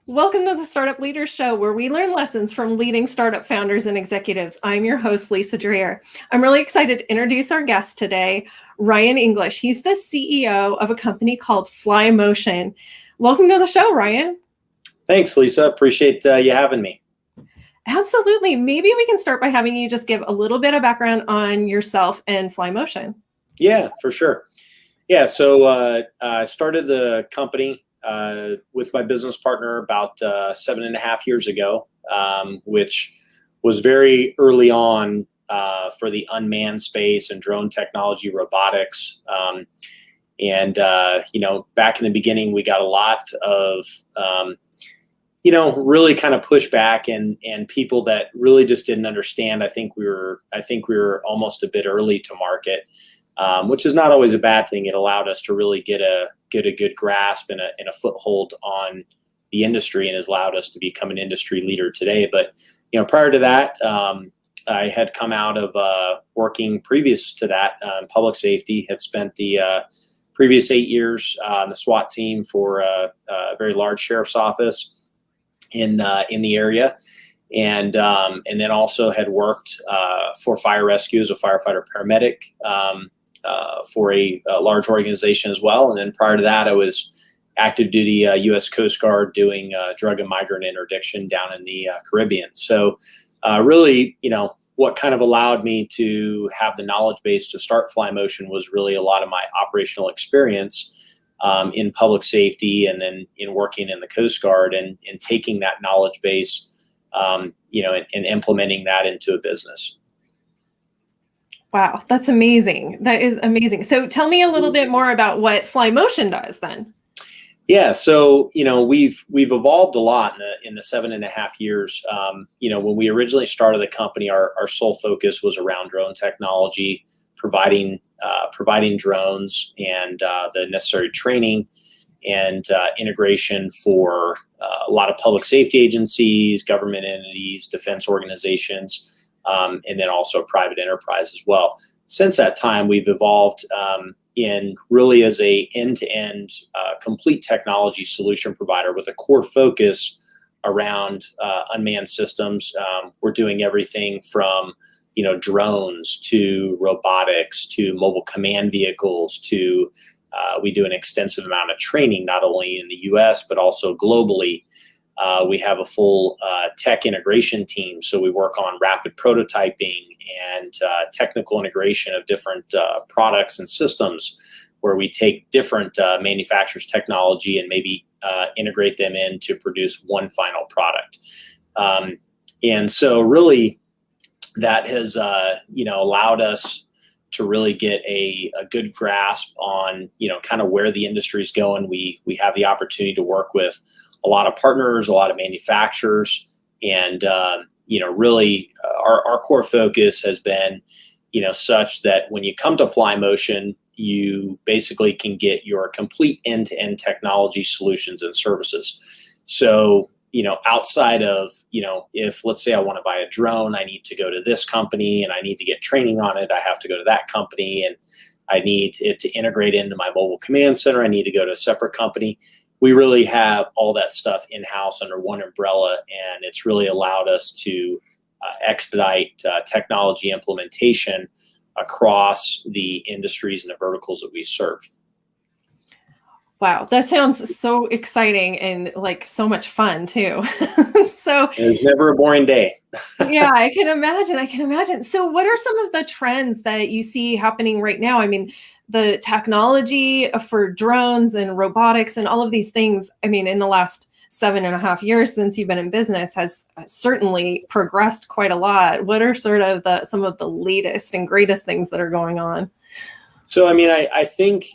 Welcome to the Startup Leaders Show, where we learn lessons from leading startup founders and executives. I'm your host, Lisa Dreher. I'm really excited to introduce our guest today, Ryan English. He's the CEO of a company called Flymotion. Welcome to the show, Ryan. Thanks, Lisa. Appreciate you having me. Absolutely. Maybe we can start by having you just give a little bit of background on yourself and Flymotion. Yeah, for sure. Yeah, so I started the company with my business partner about 7.5 years ago, which was very early on for the unmanned space and drone technology, robotics. Back in the beginning, we got a lot of really kind of pushback and people that really just didn't understand. I think we were almost a bit early to market, which is not always a bad thing. It allowed us to really get a good grasp and a foothold on the industry, and has allowed us to become an industry leader today. But prior to that, I had come out of working previous to that in public safety. Had spent the previous 8 years on the SWAT team for a very large sheriff's office in the area, and then also had worked for fire rescue as a firefighter paramedic for a large organization as well. And then prior to that, I was active duty U.S. Coast Guard doing drug and migrant interdiction down in the Caribbean. So really, what kind of allowed me to have the knowledge base to start Flymotion was really a lot of my operational experience in public safety, and then in working in the Coast Guard, and taking that knowledge base, and implementing that into a business. Wow, that's amazing. That is amazing. So tell me a little bit more about what Flymotion does then. Yeah, so we've evolved a lot in the 7.5 years. When we originally started the company, our sole focus was around drone technology, providing drones and the necessary training and integration for a lot of public safety agencies, government entities, defense organizations, and then also private enterprise as well. Since that time, we've evolved in really as a end-to-end complete technology solution provider with a core focus around unmanned systems. We're doing everything from drones to robotics to mobile command vehicles to we do an extensive amount of training, not only in the US, but also globally. We have a full tech integration team, so we work on rapid prototyping and technical integration of different products and systems, where we take different manufacturers' technology and maybe integrate them in to produce one final product. And so really that has allowed us to really get a good grasp on kind of where the industry is going. We have the opportunity to work with a lot of partners, a lot of manufacturers, and really our core focus has been such that when you come to Flymotion, you basically can get your complete end-to-end technology solutions and services. So outside of if, let's say, I want to buy a drone, I need to go to this company and I need to get training on it, I have to go to that company, and I need it to integrate into my mobile command center, I need to go to a separate company. We really have all that stuff in-house under one umbrella, and it's really allowed us to expedite technology implementation across the industries and the verticals that we serve. Wow, that sounds so exciting and like so much fun too. So it's never a boring day. Yeah, I can imagine. So what are some of the trends that you see happening right now? I mean, the technology for drones and robotics and all of these things, I mean, in the last 7.5 years since you've been in business, has certainly progressed quite a lot. What are sort of some of the latest and greatest things that are going on? So, I mean, I think,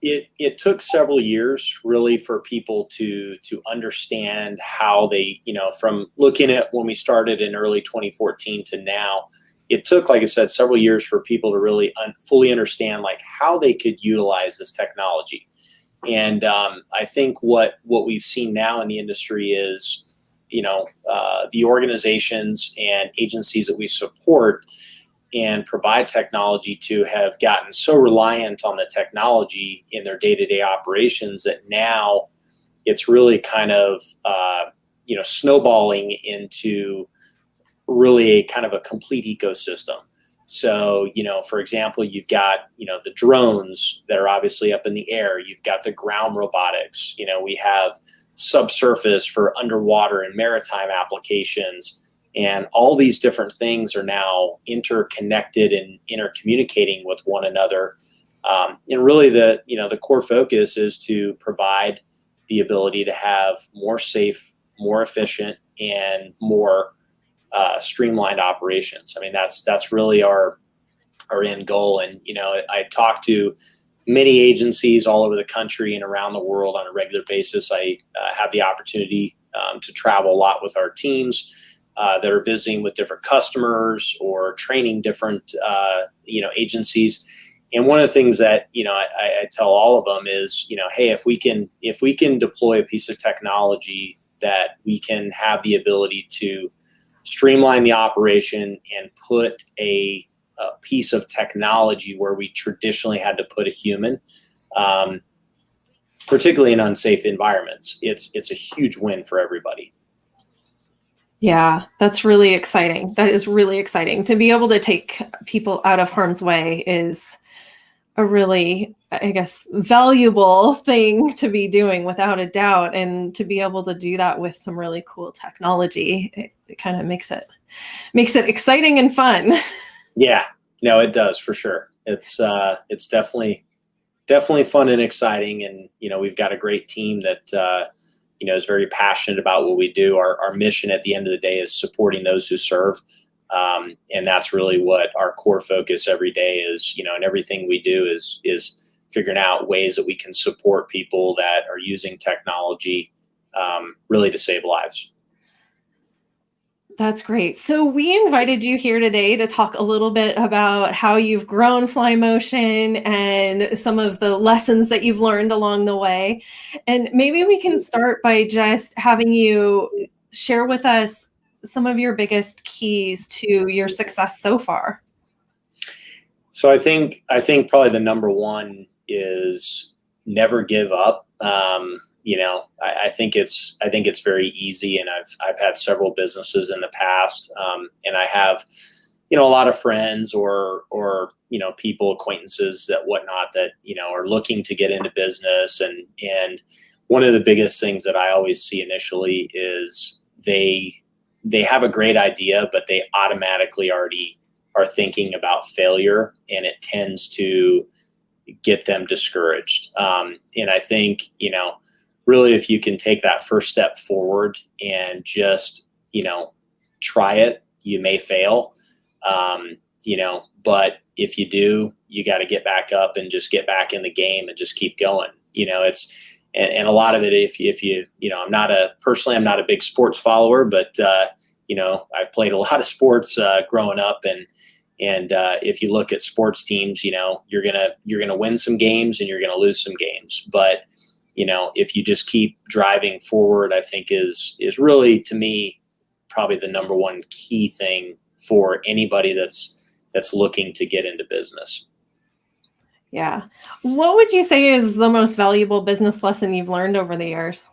it took several years really for people to understand how they, from looking at when we started in early 2014 to now, it took, like I said, several years for people to really fully understand like how they could utilize this technology. And I think what we've seen now in the industry is, the organizations and agencies that we support and provide technology to have gotten so reliant on the technology in their day-to-day operations that now it's really kind of, snowballing into really a kind of a complete ecosystem. So, for example, you've got, the drones that are obviously up in the air. You've got the ground robotics. We have subsurface for underwater and maritime applications. And all these different things are now interconnected and intercommunicating with one another. And really the core focus is to provide the ability to have more safe, more efficient, and more streamlined operations. I mean, that's really our end goal. And, I talk to many agencies all over the country and around the world on a regular basis. I have the opportunity to travel a lot with our teams that are visiting with different customers or training different, agencies. And one of the things that, I tell all of them is, hey, if we can deploy a piece of technology that we can have the ability to streamline the operation and put a piece of technology where we traditionally had to put a human, particularly in unsafe environments, it's a huge win for everybody. Yeah, that's really exciting. That is really exciting. To be able to take people out of harm's way is a really, I guess, valuable thing to be doing without a doubt. And to be able to do that with some really cool technology, it kind of makes it exciting and fun. Yeah, no, it does for sure. It's definitely fun and exciting. And, we've got a great team that, is very passionate about what we do. Our mission at the end of the day is supporting those who serve. And that's really what our core focus every day is, and everything we do is figuring out ways that we can support people that are using technology, really to save lives. That's great. So we invited you here today to talk a little bit about how you've grown Flymotion and some of the lessons that you've learned along the way. And maybe we can start by just having you share with us some of your biggest keys to your success so far. So I think probably the number one is never give up. I think it's very easy, and I've had several businesses in the past, and I have, a lot of friends or people, acquaintances that whatnot that are looking to get into business, and one of the biggest things that I always see initially is they have a great idea, but they automatically already are thinking about failure, and it tends to get them discouraged. And I think, really, if you can take that first step forward and just, try it, you may fail. But if you do, you got to get back up and just get back in the game and just keep going. And a lot of it, if you, I'm not a big sports follower, but, I've played a lot of sports growing up, and if you look at sports teams, you're gonna win some games and you're gonna lose some games. But if you just keep driving forward, I think is really, to me, probably the number one key thing for anybody that's looking to get into business. Yeah. What would you say is the most valuable business lesson you've learned over the years?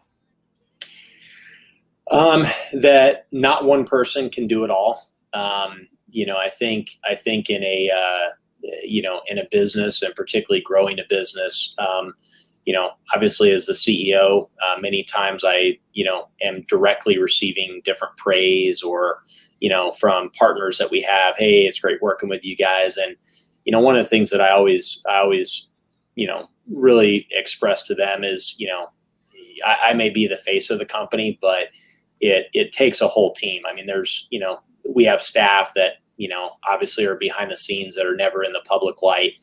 That not one person can do it all. I think in a business, and particularly growing a business, obviously as the CEO, many times I, am directly receiving different praise or, from partners that we have. Hey, it's great working with you guys. And, one of the things that I always, really express to them is, I may be the face of the company, but it takes a whole team. I mean, there's, we have staff that, obviously are behind the scenes that are never in the public light.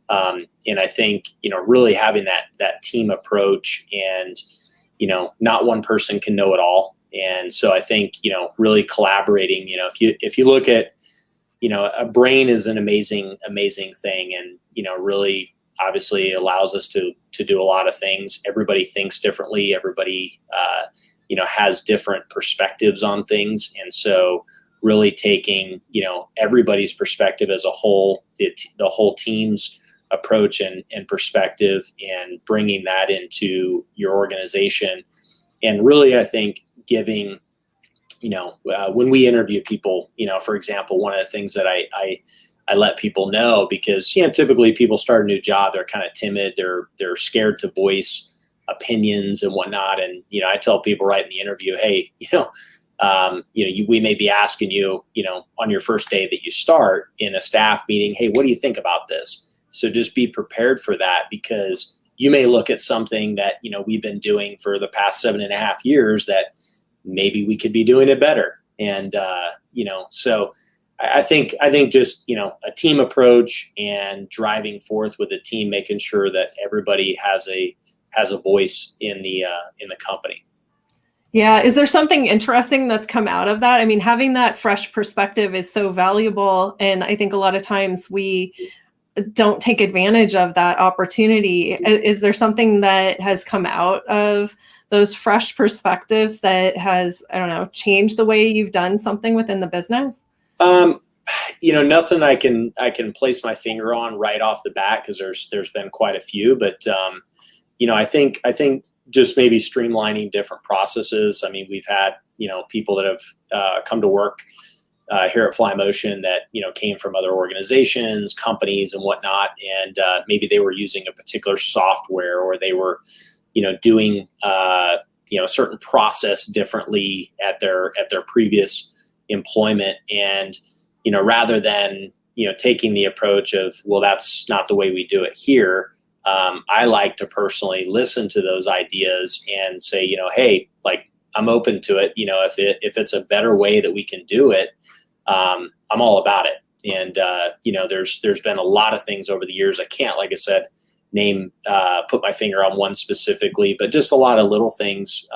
And I think, really having that team approach, and, not one person can know it all. And so I think, really collaborating, if you look at, a brain is an amazing thing, and, really obviously allows us to do a lot of things. Everybody thinks differently. Everybody, has different perspectives on things. And so really taking, everybody's perspective as a whole, the whole team's approach and perspective, and bringing that into your organization. And really, I think giving, when we interview people, for example, one of the things that I let people know, because typically people start a new job, they're kind of timid, they're scared to voice opinions and whatnot. And I tell people right in the interview, hey, we may be asking you, on your first day that you start in a staff meeting, hey, what do you think about this? So just be prepared for that, because you may look at something that we've been doing for the past 7.5 years that maybe we could be doing it better. And so I think just a team approach and driving forth with a team, making sure that everybody has a voice in the company. Yeah. Is there something interesting that's come out of that? I mean, having that fresh perspective is so valuable. And I think a lot of times we don't take advantage of that opportunity. Is there something that has come out of those fresh perspectives that has, I don't know, changed the way you've done something within the business? Nothing I can place my finger on right off the bat, because there's been quite a few, but I think just maybe streamlining different processes. I mean, we've had people that have come to work here at Flymotion that came from other organizations, companies, and whatnot, and maybe they were using a particular software, or they were doing a certain process differently at their previous employment, and rather than taking the approach of, well, that's not the way we do it here. I like to personally listen to those ideas and say, hey, like, I'm open to it. If it's a better way that we can do it, I'm all about it. And there's been a lot of things over the years. I can't, like I said, put my finger on one specifically, but just a lot of little things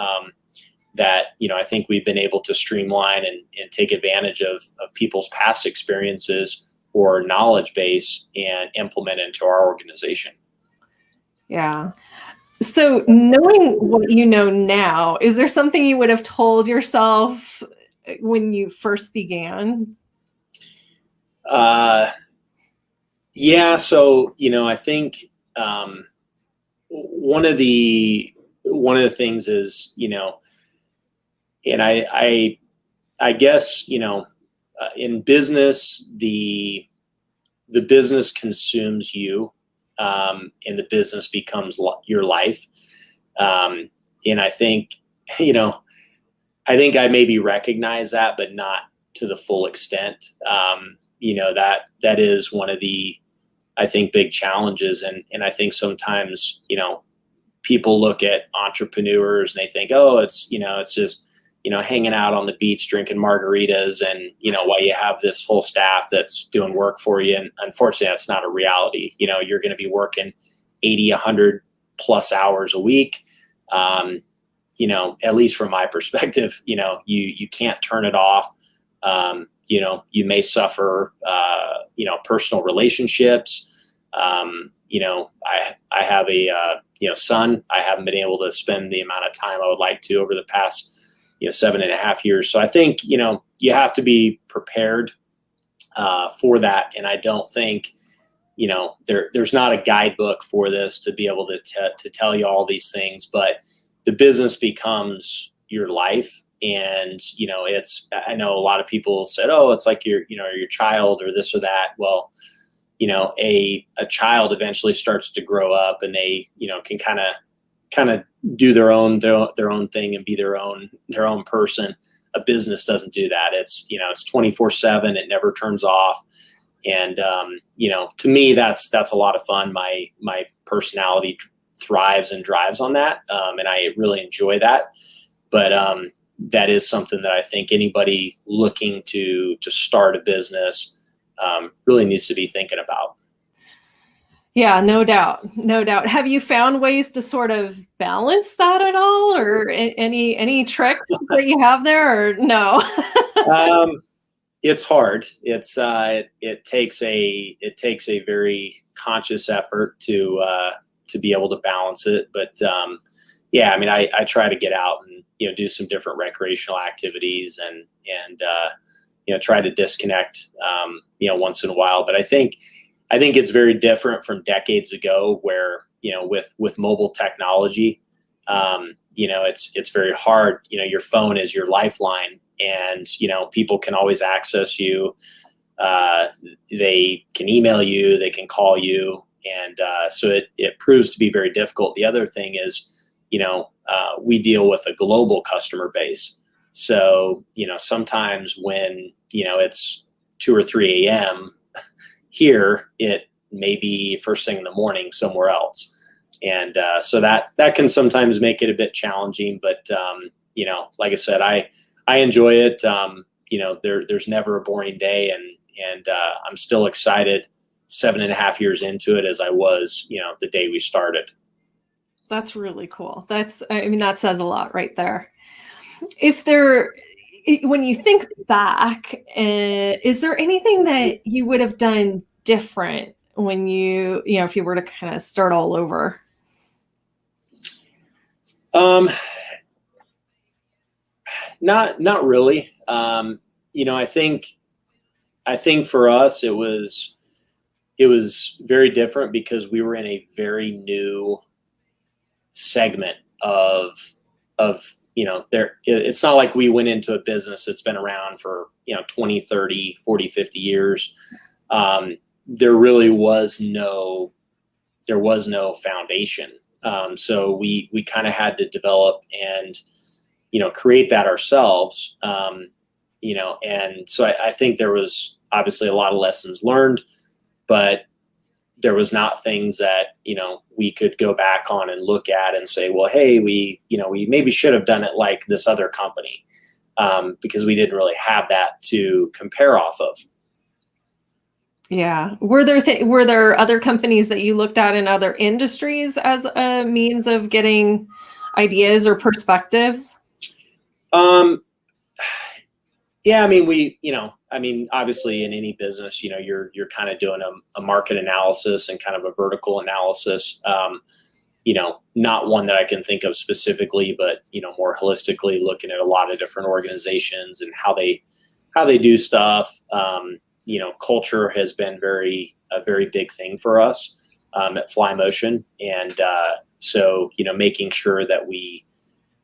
that I think we've been able to streamline and take advantage of people's past experiences or knowledge base and implement into our organization. Yeah. So knowing what you know now, is there something you would have told yourself when you first began? Yeah. So, I think one of the things is, and I guess, in business, the business consumes you. And the business becomes your life. And I think, I maybe recognize that, but not to the full extent. That is one of the, I think, big challenges. And I think sometimes, people look at entrepreneurs and they think, oh, it's just, hanging out on the beach, drinking margaritas, and, while you have this whole staff that's doing work for you. And unfortunately, that's not a reality. You're going to be working 80, 100 plus hours a week. At least from my perspective, you can't turn it off. You may suffer, personal relationships. I have a, son. I haven't been able to spend the amount of time I would like to over the past 7.5 years. So I think, you have to be prepared for that. And I don't think, there's not a guidebook for this to be able to tell you all these things, but the business becomes your life. And, I know a lot of people said, oh, it's like your child or this or that. Well, a child eventually starts to grow up, and they, can kind of do their own thing and be their own person. A business doesn't do that. It's 24/7. It never turns off. And, to me, that's a lot of fun. My personality thrives and drives on that. And I really enjoy that. But, that is something that I think anybody looking to start a business, really needs to be thinking about. Yeah, no doubt. No doubt. Have you found ways to sort of balance that at all, or any tricks that you have there, or no? It's hard. It takes a very conscious effort to be able to balance it. But yeah, I mean, I try to get out and do some different recreational activities and try to disconnect once in a while. But I think I think it's very different from decades ago where, with mobile technology, it's very hard. Your phone is your lifeline, and, people can always access you. They can email you, they can call you. And so it proves to be very difficult. The other thing is, we deal with a global customer base. So, sometimes when, it's 2 or 3 a.m. here, it may be first thing in the morning somewhere else. And so that can sometimes make it a bit challenging. But, like I said, I enjoy it. There's never a boring day. And I'm still excited 7.5 years into it as I was, the day we started. That's really cool. That says a lot right there. When you think back, is there anything that you would have done different when if you were to kind of start all over? Not really. I think for us, it was very different because we were in a very new segment of it's not like we went into a business that's been around for 20, 30, 40, 50 years. There really was no foundation. So we kind of had to develop and create that ourselves. And so I think there was obviously a lot of lessons learned, but there was not things that, we could go back on and look at and say, well, hey, we maybe should have done it like this other company, because we didn't really have that to compare off of. Yeah. Were there other companies that you looked at in other industries as a means of getting ideas or perspectives? Yeah, obviously in any business, you're kind of doing a market analysis and kind of a vertical analysis. Not one that I can think of specifically, but more holistically looking at a lot of different organizations and how they do stuff. Culture has been a very big thing for us at Flymotion, and so making sure that we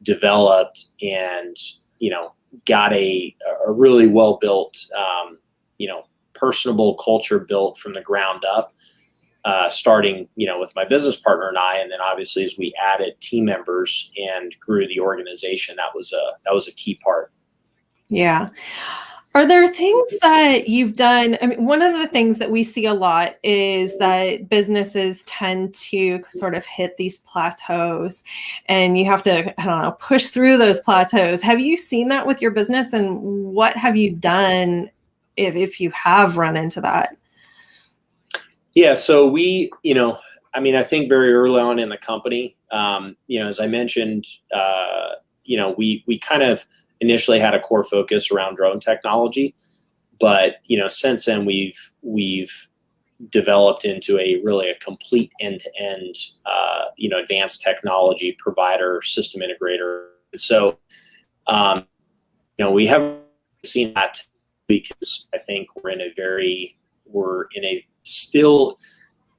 developed and got a really well built, personable culture built from the ground up, starting, with my business partner and I, and then obviously as we added team members and grew the organization, that was a key part. Yeah. Are there things that you've done? One of the things that we see a lot is that businesses tend to sort of hit these plateaus, and you have to, I don't know, push through those plateaus. Have you seen that with your business, and what have you done if you have run into that? Yeah. So I think very early on in the company, as I mentioned, we kind of initially had a core focus around drone technology, but since then we've developed into a complete end-to-end advanced technology provider, system integrator. And so we haven't seen that because I think we're in a still,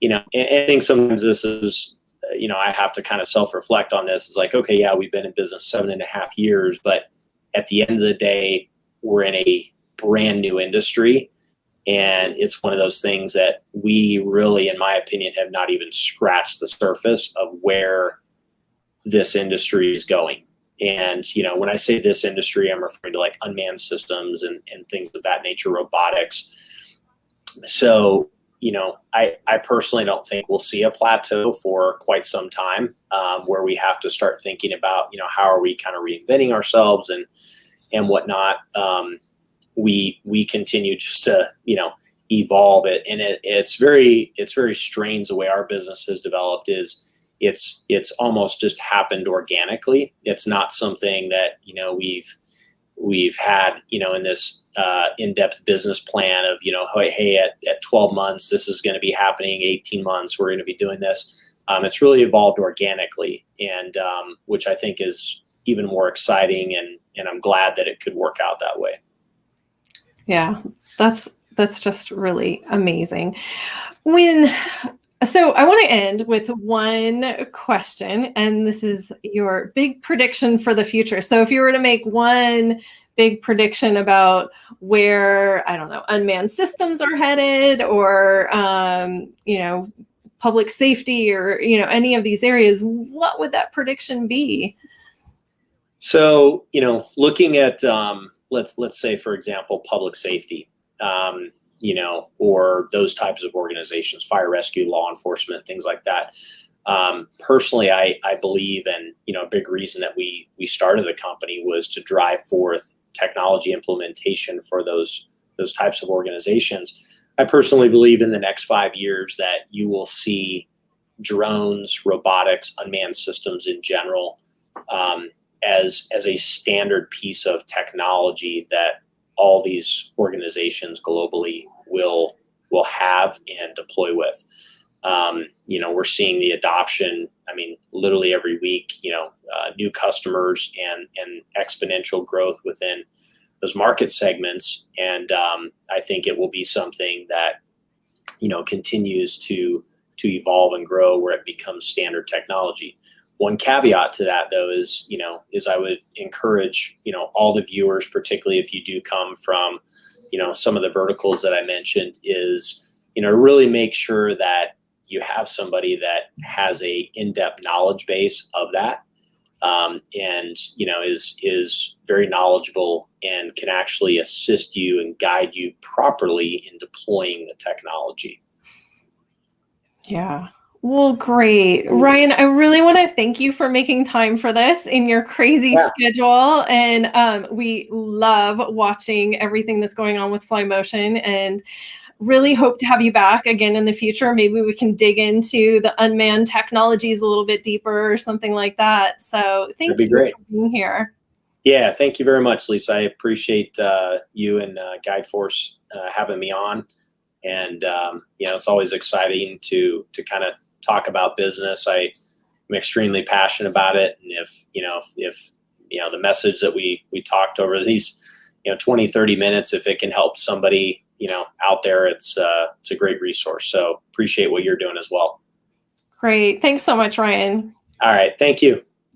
and I think sometimes this is, I have to kind of self-reflect on this. It's like, okay, yeah, we've been in business 7.5 years, but at the end of the day, we're in a brand new industry. And it's one of those things that we really, in my opinion, have not even scratched the surface of where this industry is going. And, when I say this industry, I'm referring to like unmanned systems and things of that nature, robotics. So, I personally don't think we'll see a plateau for quite some time, where we have to start thinking about, how are we kind of reinventing ourselves and whatnot. We continue just to, evolve it. And it's very strange the way our business has developed. It's almost just happened organically. It's not something that, we've had, in this in-depth business plan of, hey, at 12 months, this is going to be happening, 18 months, we're going to be doing this. It's really evolved organically, and which I think is even more exciting, and I'm glad that it could work out that way. Yeah, that's That's just really amazing. So I want to end with one question, and this is your big prediction for the future. So if you were to make one big prediction about where, I don't know, unmanned systems are headed, or public safety, or any of these areas, what would that prediction be? So, looking at let's say, for example, public safety, or those types of organizations, fire rescue, law enforcement, things like that. Personally, I believe, and a big reason that we started the company was to drive forth technology implementation for those types of organizations. I personally believe in the next 5 years that you will see drones, robotics, unmanned systems in general, as a standard piece of technology that all these organizations globally will have and deploy with. We're seeing the adoption. I mean, literally every week, new customers and exponential growth within those market segments. And I think it will be something that, continues to evolve and grow, where it becomes standard technology. One caveat to that, though, is I would encourage, all the viewers, particularly if you do come from, some of the verticals that I mentioned, is, really make sure that you have somebody that has a in-depth knowledge base of that, and, is very knowledgeable and can actually assist you and guide you properly in deploying the technology. Yeah. Well, great. Ryan, I really want to thank you for making time for this in your crazy schedule. And we love watching everything that's going on with Flymotion, and really hope to have you back again in the future. Maybe we can dig into the unmanned technologies a little bit deeper or something like that. So thank you for being here. Yeah, thank you very much, Lisa. I appreciate you and Guide Force having me on. And, it's always exciting to kind of talk about business. I'm extremely passionate about it. And if the message that we talked over these, 20, 30 minutes, if it can help somebody, out there, it's a great resource. So appreciate what you're doing as well. Great. Thanks so much, Ryan. All right. Thank you.